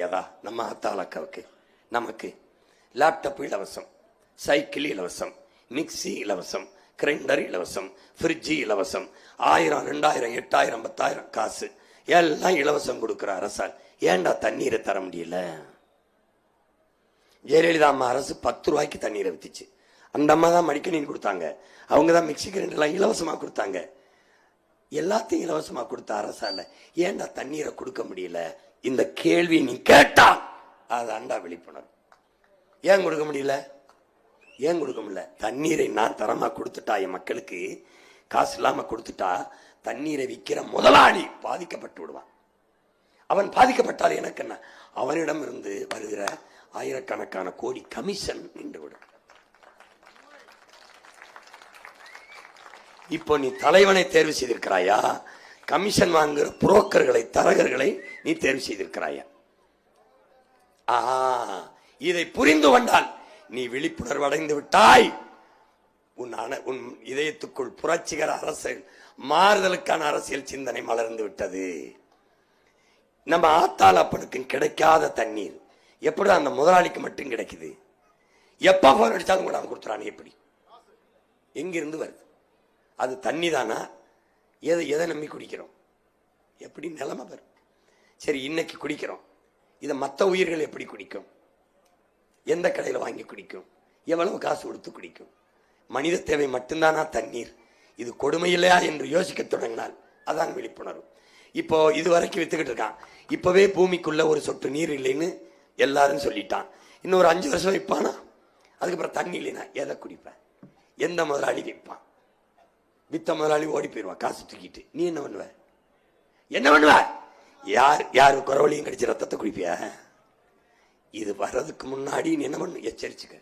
ஏதா நம்ம அத்தாளக்காவுக்கு நமக்கு லேப்டாப் இலவசம், சைக்கிள் இலவசம், மிக்சி இலவசம், கிரைண்டர் இலவசம், ஃப்ரிட்ஜு இலவசம், 1000 2000 8000 10000 காசு எல்லாம் இலவசம் கொடுக்குற அரசால் ஏன்டா தண்ணீரை தர முடியல? ஜெயலலிதா அம்மா அரசு 10 ரூபாய்க்கு தண்ணீரை வித்துச்சு. அந்த அம்மா தான் மடிக்கணின்னு கொடுத்தாங்க, அவங்க தான் மிக்சி கிரைண்டர்லாம் இலவசமா கொடுத்தாங்க. எல்லாத்தையும் இலவசமா கொடுத்த அரசால ஏன்டா தண்ணீரை கொடுக்க முடியல? இந்த கேள்வி நீ கேட்டா அது அண்டா விழிப்புணர்வு. ஏன் கொடுக்க முடியல? ஏன் கொடுக்க முடியல? தண்ணீரை நான் தரமா கொடுத்துட்டா, என் மக்களுக்கு காசு இல்லாம கொடுத்துட்டா, தண்ணீரை விற்கிற முதலாளி பாதிக்கப்பட்டு விடுவான். அவன் பாதிக்கப்பட்டால் எனக்கு என்ன? அவனிடம் இருந்து வருகிற ஆயிரக்கணக்கான கோடி கமிஷன் நின்று விடும். இப்போ நீ தலைவனை தேர்வு செய்திருக்கிறாயா? கமிஷன் வாங்குகிற புரோக்கர்களை, தரகர்களை நீ தேர்வு செய்திருக்கிறாயா? இதை புரிந்து கொண்டால் நீ விழிப்புணர்வு அடைந்து விட்டாய். உன் இதயத்துக்குள் புரட்சிகர அரசியல் மாறுதலுக்கான அரசியல் சிந்தனை மலர்ந்து விட்டது. நம்ம ஆத்தாள் அப்பனுக்கு கிடைக்காத தண்ணீர் எப்படி அந்த முதலாளிக்கு மட்டும் கிடைக்குது? எப்ப போன் அடிச்சாலும் கூட அவன் கொடுத்துறானே, எப்படி எங்கிருந்து வருது? அது தண்ணி தானா? எதை நம்பி குடிக்கிறோம்? எப்படி நிலைமை வரும்? சரி, இன்னைக்கு குடிக்கிறோம், இதை மற்ற உயிர்கள் எப்படி குடிக்கும்? எந்த கடையில் வாங்கி குடிக்கும்? எவ்வளவு காசு கொடுத்து குடிக்கும்? மனித தேவை மட்டும்தானா தண்ணீர்? இது கொடுமை இல்லையா என்று யோசிக்க தொடங்கினால் அதான் விழிப்புணர்வு. இப்போ இது வரைக்கும் வித்துக்கிட்டு இருக்கான். இப்பவே பூமிக்குள்ள ஒரு சொட்டு நீர் இல்லைன்னு எல்லாரும் சொல்லிட்டான். இன்னும் ஒரு 5 வருஷம் விற்பானா? அதுக்கப்புறம் தண்ணி இல்லைன்னா எதை குடிப்பேன்? எந்த முதலாளி விற்பான்? வித்த முதலாளி ஓடி போயிடுவான் காசு தூக்கிட்டு. நீ என்ன பண்ணுவ? என்ன பண்ணுவ? யாரு குறவழியும் கடிச்சு ரத்தத்தை குடிப்பியா? இது வர்றதுக்கு முன்னாடி நீ என்ன பண்ணு? எச்சரிச்சுக்க.